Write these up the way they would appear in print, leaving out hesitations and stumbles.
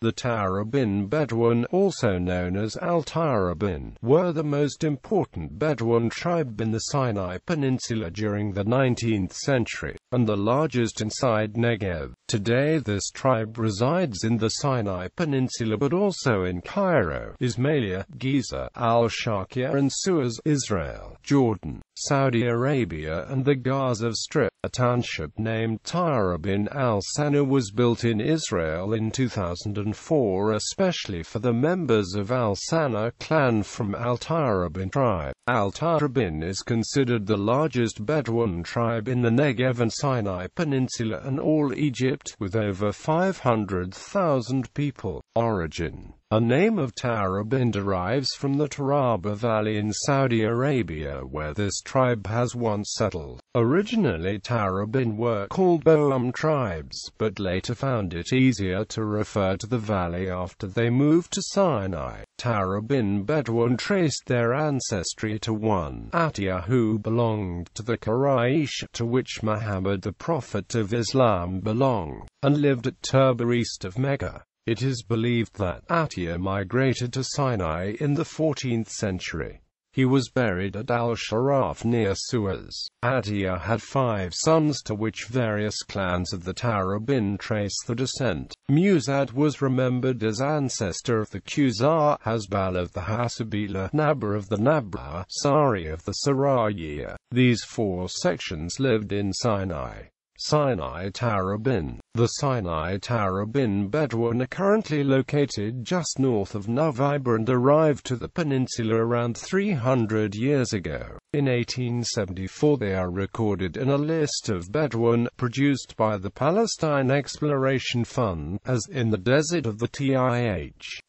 The Tarabin Bedouin, also known as Al-Tirabin, were the most important Bedouin tribe in the Sinai Peninsula during the 19th century, and the largest inside Negev. Today this tribe resides in the Sinai Peninsula but also in Cairo, Ismailia, Giza, Sharqia and Suez, Israel, Jordan, Saudi Arabia and the Gaza Strip. A township named Tarabin al-Sana was built in Israel in 2004 especially for the members of al-Sana clan from Al-Tirabin tribe. Al-Tirabin is considered the largest Bedouin tribe in the Negev and Sinai Peninsula and all Egypt, with over 500,000 people. Origin: a name of Tarabin derives from the Tarabin Valley in Saudi Arabia where this tribe has once settled. Originally Tarabin were called Moab tribes, but later found it easier to refer to the valley after they moved to Sinai. Tarabin Bedouin traced their ancestry to one Atiyah who belonged to the Quraysh, to which Muhammad the Prophet of Islam belonged, and lived at Turba east of Mecca. It is believed that Atiyah migrated to Sinai in the 14th century. He was buried at Al-Sharaf near Suez. Atiyah had 5 sons to which various clans of the Tarabin trace the descent. Musad was remembered as ancestor of the Khuzar, Hasbal of the Hasabila, Nabra of the Nabra, Sari of the Saraya. These 4 sections lived in Sinai. Sinai Tarabin. The Sinai Tarabin Bedouin are currently located just north of Moab and arrived to the peninsula around 300 years ago. In 1874 they are recorded in a list of Bedouin, produced by the Palestine Exploration Fund, as in the desert of the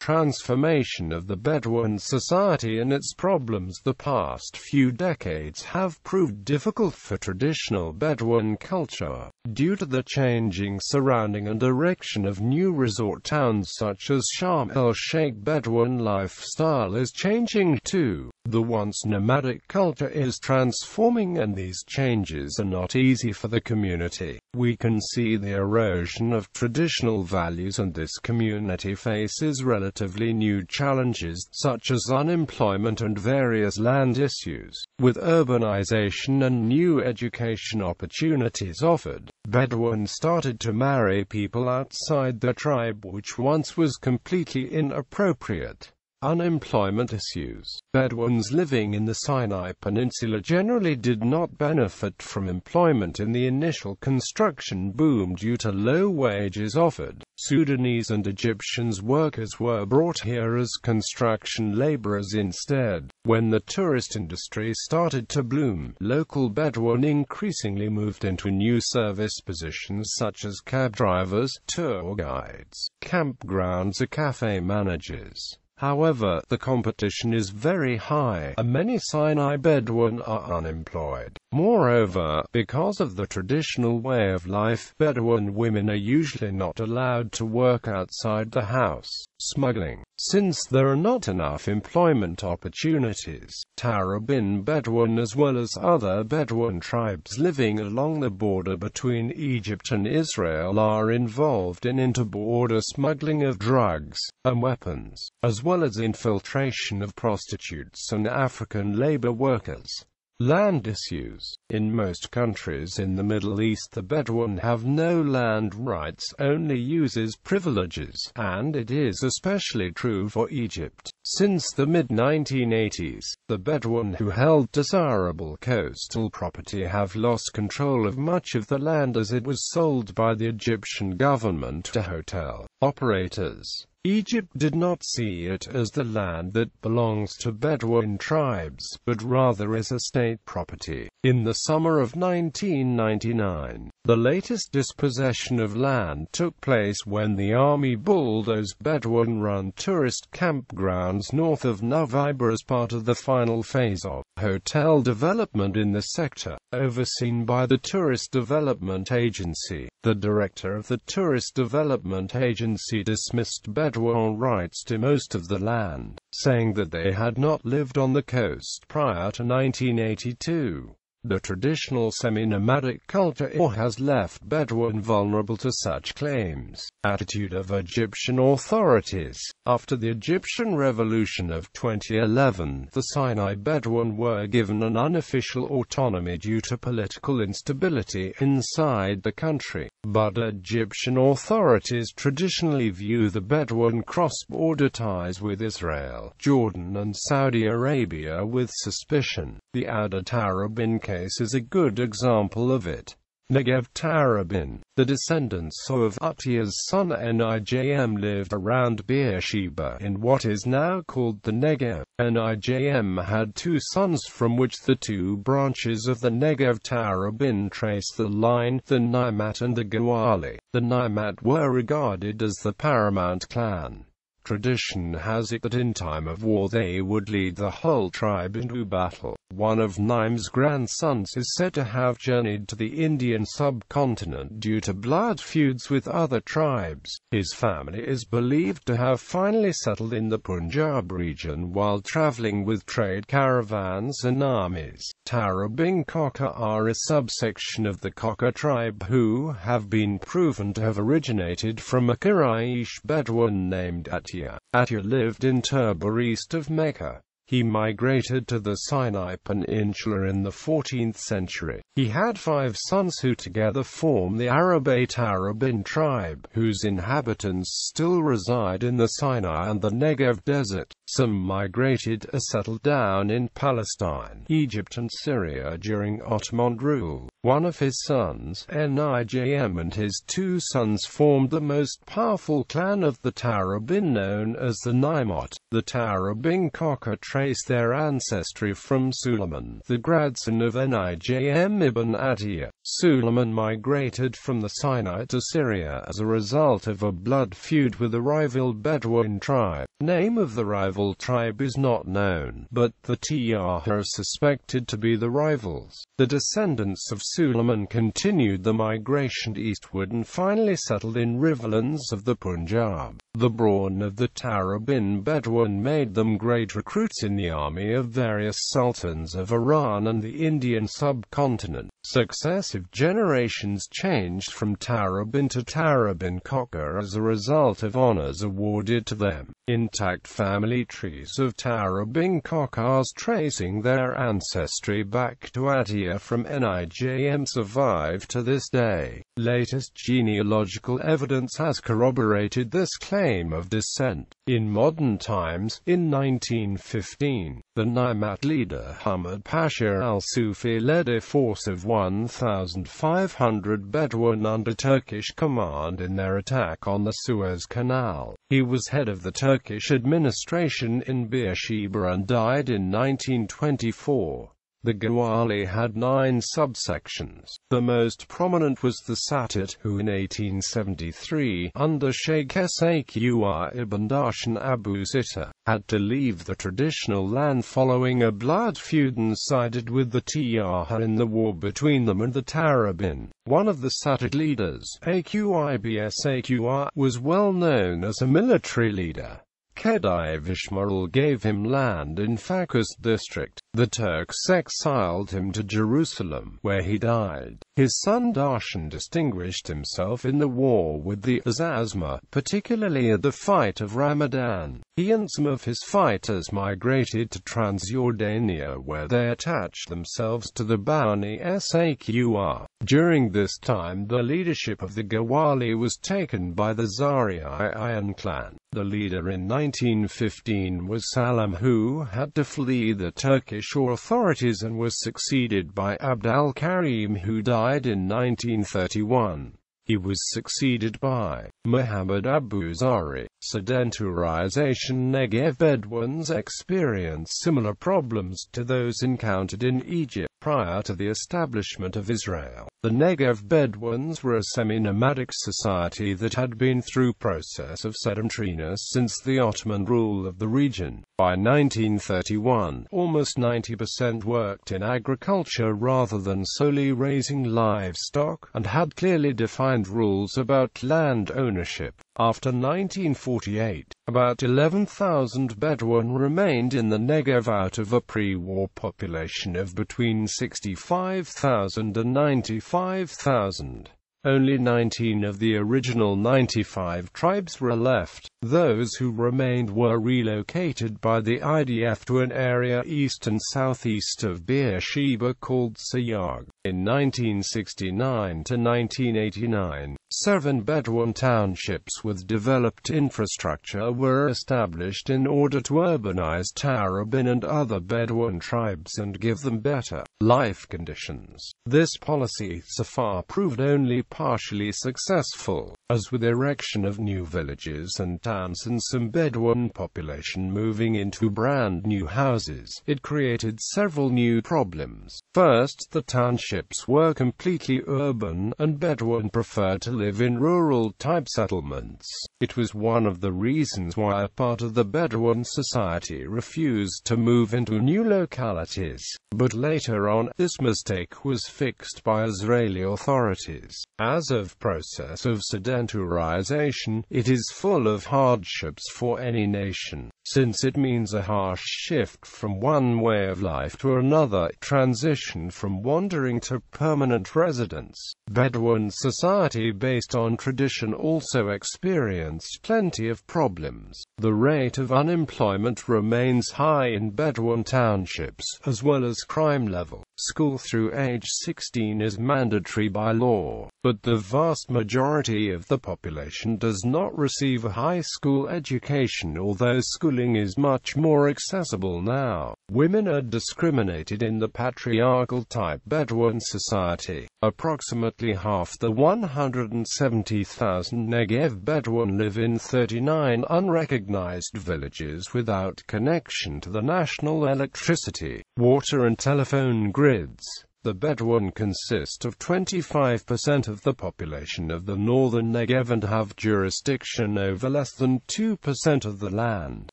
transformation of the Bedouin society and its problems. The past few decades have proved difficult for traditional Bedouin culture, due to the changing surrounding and erection of new resort towns such as Sharm el-Sheikh. Bedouin lifestyle is changing too. The once nomadic culture is transforming and these changes are not easy for the community. We can see the erosion of traditional values and this community faces relatively new challenges such as unemployment and various land issues. With urbanization and new education opportunities offered, Bedouin started to marry people outside their tribe, which once was completely inappropriate. Unemployment issues. Bedouins living in the Sinai Peninsula generally did not benefit from employment in the initial construction boom due to low wages offered. Sudanese and Egyptian workers were brought here as construction laborers instead. When the tourist industry started to bloom, local Bedouin increasingly moved into new service positions such as cab drivers, tour guides, campgrounds or cafe managers. However, the competition is very high, and many Sinai Bedouin are unemployed. Moreover, because of the traditional way of life, Bedouin women are usually not allowed to work outside the house. Smuggling. Since there are not enough employment opportunities, Tarabin Bedouin as well as other Bedouin tribes living along the border between Egypt and Israel are involved in inter-border smuggling of drugs and weapons, as well as infiltration of prostitutes and African labor workers. Land issues. In most countries in the Middle East the Bedouin have no land rights, only uses privileges, and it is especially true for Egypt. Since the mid-1980s, the Bedouin who held desirable coastal property have lost control of much of the land as it was sold by the Egyptian government to hotel operators. Egypt did not see it as the land that belongs to Bedouin tribes, but rather as a state property. In the summer of 1999, the latest dispossession of land took place when the army bulldozed Bedouin-run tourist campgrounds north of Moab as part of the final phase of hotel development in the sector, overseen by the Tourist Development Agency. The director of the Tourist Development Agency dismissed Bedouin rights to most of the land, saying that they had not lived on the coast prior to 1982. The traditional semi-nomadic culture has left Bedouin vulnerable to such claims. Attitude of Egyptian authorities. After the Egyptian Revolution of 2011, the Sinai Bedouin were given an unofficial autonomy due to political instability inside the country. But Egyptian authorities traditionally view the Bedouin cross-border ties with Israel, Jordan and Saudi Arabia with suspicion. The Tirabin case is a good example of it. Negev.Tirabin, the descendants of Atiyah's son Nijm lived around Beersheba in what is now called the Negev. Nijm had two sons from which the two branches of the Negev.Tirabin trace the line, the Nimat and the Gawali. The Nimat were regarded as the paramount clan. Tradition has it that in time of war they would lead the whole tribe into battle. One of Nim's grandsons is said to have journeyed to the Indian subcontinent due to blood feuds with other tribes. His family is believed to have finally settled in the Punjab region while traveling with trade caravans and armies. Tarabin Kokka are a subsection of the Kokka tribe who have been proven to have originated from a Quraysh Bedouin named Atiyah. Atiyah lived in Tibur east of Mecca. He migrated to the Sinai Peninsula in the 14th century. He had 5 sons who together form the Tarabin tribe, whose inhabitants still reside in the Sinai and the Negev desert. Some migrated or settled down in Palestine, Egypt and Syria during Ottoman rule. One of his sons, Nijm, and his 2 sons formed the most powerful clan of the Tarabin known as the Nimat. The Tarabin Kokka trace their ancestry from Suleiman, the grandson of Nijm ibn Atiyah. Suleiman migrated from the Sinai to Syria as a result of a blood feud with a rival Bedouin tribe. The name of the rival tribe is not known, but the Tiyah are suspected to be the rivals. The descendants of Suleiman continued the migration eastward and finally settled in riverlands of the Punjab. The brawn of the Tarabin Bedouin made them great recruits in the army of various sultans of Iran and the Indian subcontinent. Successive generations changed from Tarabin to Tarabin Kokka as a result of honors awarded to them. Intact family trees of Tarabin Kokkas tracing their ancestry back to Atiyah from Nijm survive to this day. Latest genealogical evidence has corroborated this claim of descent. In modern times, in 1915, the Nimat leader Hamid Pasha al-Sufi led a force of 1,500 Bedouin under Turkish command in their attack on the Suez Canal. He was head of the Turkish administration in Beersheba and died in 1924. The Gawali had 9 subsections. The most prominent was the Satit, who in 1873, under Sheikh Saqr ibn Darshan Abu Zita, had to leave the traditional land following a blood feud and sided with the Tiyah in the war between them and the Tarabin. One of the Satit leaders, Saqr, was well known as a military leader. Khedive Ismail gave him land in Fakus district. The Turks exiled him to Jerusalem, where he died. His son Darshan distinguished himself in the war with the Azazma, particularly at the Fight of Ramadan. He and some of his fighters migrated to Transjordania, where they attached themselves to the Bani Saqr. During this time the leadership of the Gawali was taken by the Zariyan clan. The leader in 1915 was Salam, who had to flee the Turkish authorities and was succeeded by Abd al-Karim, who died in 1931. He was succeeded by Muhammad Abu Zari. Sedentarization. Negev Bedouins experienced similar problems to those encountered in Egypt prior to the establishment of Israel. The Negev Bedouins were a semi-nomadic society that had been through process of sedentariness since the Ottoman rule of the region. By 1931, almost 90% worked in agriculture rather than solely raising livestock, and had clearly defined rules about land ownership. After 1948, About 11,000 Bedouin remained in the Negev out of a pre-war population of between 65,000 and 95,000. Only 19 of the original 95 tribes were left. Those who remained were relocated by the IDF to an area east and southeast of Beersheba called Sayag. In 1969 to 1989, 7 Bedouin townships with developed infrastructure were established in order to urbanize Tarabin and other Bedouin tribes and give them better life conditions. This policy so far proved only partially successful, as with erection of new villages and towns and some Bedouin population moving into brand new houses, it created several new problems. First, the townships were completely urban, and Bedouin preferred to live in rural-type settlements. It was one of the reasons why a part of the Bedouin society refused to move into new localities. But later on, this mistake was fixed by Israeli authorities. As of process of sedentarization, it is full of hardships for any nation, since it means a harsh shift from one way of life to another, transition from wandering to permanent residence. Bedouin society based on tradition also experienced plenty of problems. The rate of unemployment remains high in Bedouin townships, as well as crime level. School through age 16 is mandatory by law, but the vast majority of the population does not receive a high school education, although schooling is much more accessible now. Women are discriminated in the patriarchal-type Bedouin society. Approximately half the 170,000 Negev Bedouin live in 39 unrecognized villages without connection to the national electricity, water and telephone grids. The Bedouin consist of 25% of the population of the northern Negev and have jurisdiction over less than 2% of the land.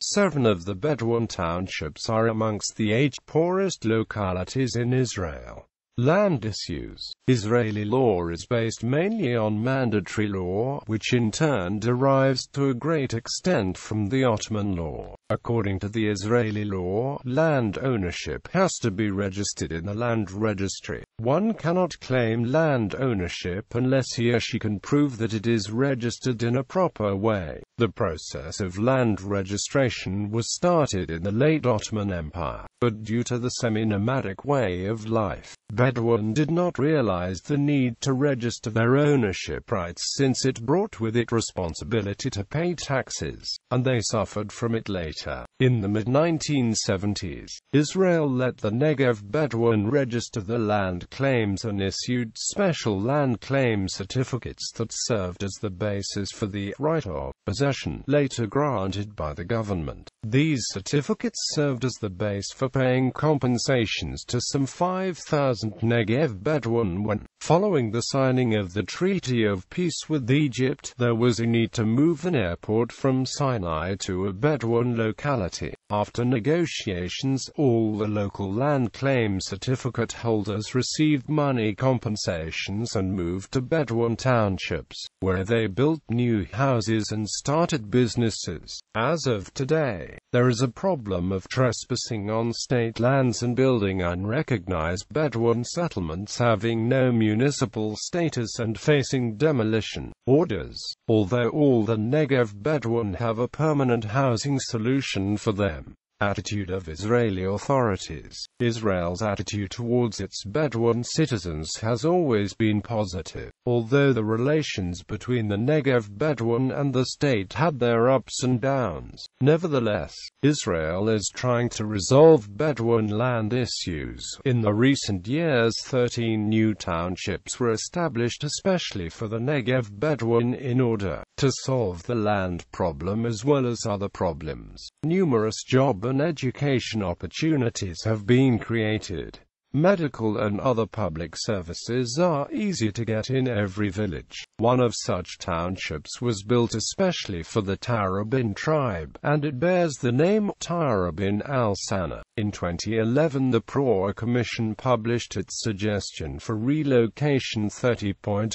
7 of the Bedouin townships are amongst the 8 poorest localities in Israel. Land issues. Israeli law is based mainly on mandatory law, which in turn derives to a great extent from the Ottoman law. According to the Israeli law, land ownership has to be registered in the land registry. One cannot claim land ownership unless he or she can prove that it is registered in a proper way. The process of land registration was started in the late Ottoman Empire, but due to the semi-nomadic way of life, Bedouin did not realize the need to register their ownership rights, since it brought with it responsibility to pay taxes, and they suffered from it later. In the mid-1970s, Israel let the Negev Bedouin register the land claims and issued special land claim certificates that served as the basis for the right of possession, later granted by the government. These certificates served as the base for paying compensations to some 5,000 Negev Bedouin when, following the signing of the Treaty of Peace with Egypt, there was a need to move an airport from Sinai to a Bedouin locality. After negotiations, all the local land claim certificate holders received money compensations and moved to Bedouin townships, where they built new houses and started businesses. As of today, there is a problem of trespassing on state lands and building unrecognized Bedouin settlements having no municipal status and facing demolition orders, although all the Negev Bedouin have a permanent housing solution for them. Attitude of Israeli authorities. Israel's attitude towards its Bedouin citizens has always been positive, although the relations between the Negev Bedouin and the state had their ups and downs. Nevertheless, Israel is trying to resolve Bedouin land issues. In the recent years, 13 new townships were established especially for the Negev Bedouin in order to solve the land problem as well as other problems. Numerous job and education opportunities have been created. Medical and other public services are easy to get in every village. One of such townships was built especially for the Tarabin tribe, and it bears the name Tarabin al-Sana. In 2011, the PROA Commission published its suggestion for relocation 30.000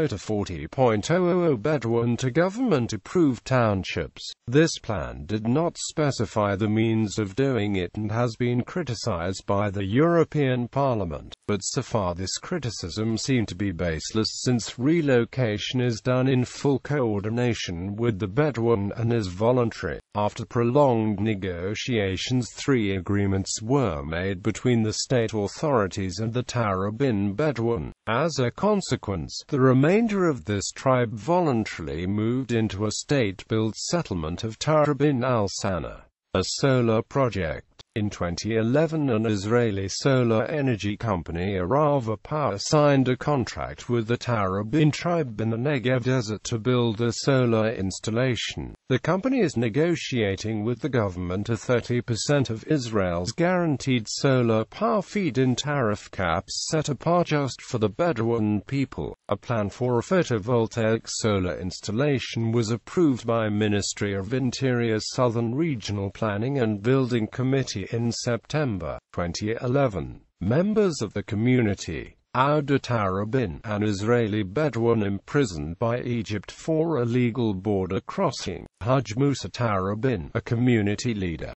to 40.000 Bedouin to government-approved townships. This plan did not specify the means of doing it and has been criticized by the European Parliament, but so far this criticism seemed to be baseless, since relocation is done in full coordination with the Bedouin and is voluntary. After prolonged negotiations, 3 agreements were made between the state authorities and the Tarabin Bedouin. As a consequence, the remainder of this tribe voluntarily moved into a state-built settlement of Tarabin al-Sana. A solar project. In 2011, an Israeli solar energy company, Arava Power, signed a contract with the Tarabin tribe in the Negev desert to build a solar installation. The company is negotiating with the government a 30% of Israel's guaranteed solar power feed-in tariff caps set apart just for the Bedouin people. A plan for a photovoltaic solar installation was approved by Ministry of Interior's Southern Regional Planning and Building Committee in September 2011. Members of the community, Ouda Tarabin, an Israeli Bedouin imprisoned by Egypt for illegal border crossing. Haj Musa Tarabin, a community leader,